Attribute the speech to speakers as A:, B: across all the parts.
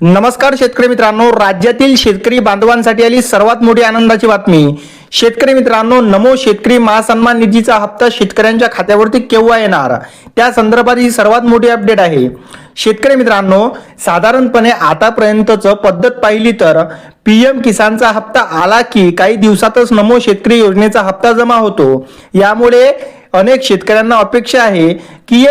A: नमस्कार शेतकरी मित्रांनो, राज्यातील शेतकरी बांधवांसाठी आली सर्वात मोठी आनंदाची बातमी। शेतकरी मित्रांनो, नमो शेतकरी महासन्मान निधीचा हप्ता शेतकऱ्यांच्या खात्यावरती केव्हा येणार, त्या संदर्भात ही सर्वात मोठी अपडेट आहे। शेतकरी मित्रांनो, साधारणपणे आतापर्यंतच पद्धत पाहिली तर पीएम किसानचा हप्ता आला की काही दिवसातच नमो शेतकरी योजनेचा हप्ता जमा होतो। यामुळे अनेक शेतकऱ्यांना अपेक्षा आहे की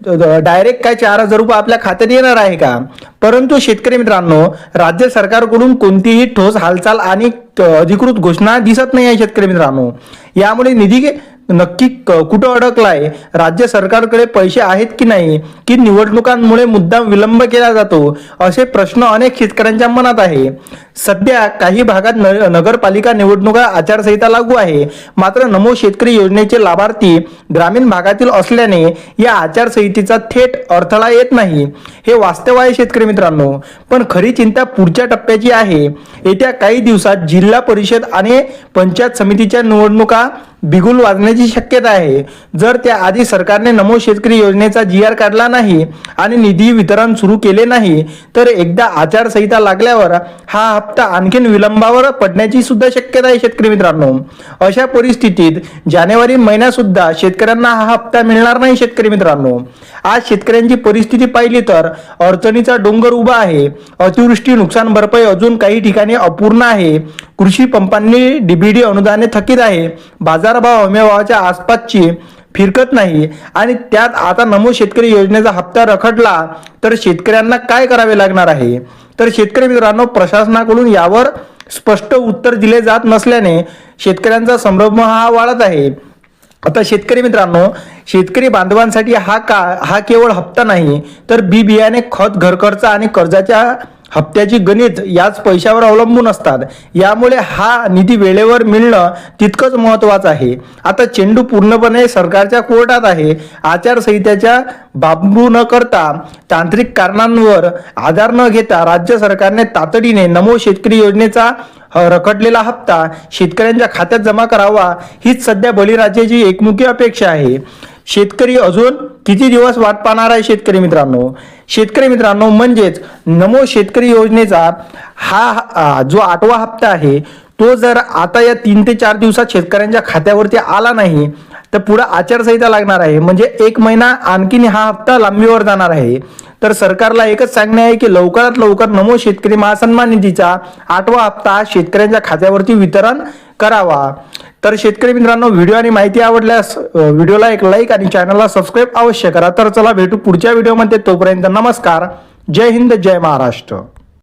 A: डायरेक्ट काय 4,000 रुपये आपल्या खात्यात येणार आहे का। परंतु शेतकरी मित्रांनो, राज्य सरकारकडून कोणतीही ठोस हालचाल आणि अधिकृत घोषणा दिसत नाही आहे। शेतकरी मित्रांनो, यामुळे निधी नक्की कुठं अडकलाय, राज्य सरकारकडे पैसे आहेत की नाही, की निवडणुकांमुळे मुद्दाम विलंब केला जातो, असे प्रश्न अनेक शेतकऱ्यांच्या मनात आहे। सध्या काही भागात नगरपालिका निवडणुका आचारसंहिता लागू आहे, मात्र नमो शेतकरी योजनेचे लाभार्थी ग्रामीण भागातील असल्याने या आचारसंहितेचा थेट अडथळा येत नाही, हे वास्तव आहे शेतकरी मित्रांनो। पण खरी चिंता पुढच्या टप्प्याची आहे। येत्या काही दिवसात जिल्हा परिषद आणि पंचायत समितीच्या निवडणुका बिगुल वाजण्याची शक्यता आहे। जर त्याआधी सरकारने नमो शेतकरी योजनेचा GR काढला नाही आणि निधी वितरण सुरू केले नाही, तर एकदा आचारसंहिता लागल्यावर हा हप्ता आणखीन विलंबावर पडण्याची सुद्धा शक्यता आहे शेतकरी मित्रांनो। अशा परिस्थितीत जानेवारी महिन्यात सुद्धा शेतकऱ्यांना हा हप्ता मिळणार नाही। शेतकरी मित्रांनो, आज शेतकऱ्यांची परिस्थिती पाहिली तर अडचणीचा डोंगर उभा आहे। अतिवृष्टी नुकसान भरपाई अजून काही ठिकाणी अपूर्ण आहे। कृषी पंपांनी DBD अनुदाने थकीत आहे। बाजारभाव हमीभावाच्या आसपासची फिरकत नाही आणि त्यात आता नमो शेतकरी योजनेचा हप्ता रखडला तर शेतकऱ्यांना काय करावे लागणार आहे। तर शेतकरी मित्रांनो, प्रशासनाकडून यावर स्पष्ट उत्तर दिले जात नसल्याने शेतकऱ्यांचा संभ्रम हा वाढत आहे। आता शेतकरी मित्रांनो, शेतकरी बांधवांसाठी हा केवळ हप्ता नाही तर बी बियाणे, खत, घरखर्च आणि कर्जाच्या हप्त्याची गणित याच पैशावर अवलंबून असतात। यामुळे हा निधी वेळेवर मिळणं तितकंच महत्त्वाचं आहे। आता चेंडू पूर्णपणे सरकारच्या कोर्टात आहे। आचारसंहितेच्या बाबू न करता, तांत्रिक कारणांवर आधार न घेता राज्य सरकारने तातडीने नमो शेतकरी योजनेचा रखडलेला हप्ता शेतकऱ्यांच्या खात्यात जमा करावा, हीच सध्या बळीराजाची एकमुखी अपेक्षा आहे। शेतकरी अजून किती दिवस वाट पाहणार आहे शेतकरी मित्रांनो? म्हणजेच नमो शेतकरी योजनेचा हा जो 8वा हप्ता आहे, तो जर आता या 3 ते 4 दिवसात शेतकऱ्यांच्या खात्यावरती आला नाही तर पुढे आचारसंहिता लागणार आहे। म्हणजे 1 महिना आणखीन हा हप्ता लांबीवर जाणार आहे। तर सरकारला एकच सांगणे आहे की लवकरात लवकर नमो शेतकरी महासन्मान निधीचा 8वा हप्ता शेतकऱ्यांच्या खात्यावरती वितरण करावा। तर शेतकरी मित्रांनो, व्हिडिओ आणि माहिती आवडल्यास व्हिडिओला एक लाईक आणि चॅनलला सबस्क्राईब अवश्य करा। तर चला भेटू पुढच्या व्हिडिओमध्ये। तोपर्यंत नमस्कार, जय हिंद, जय महाराष्ट्र।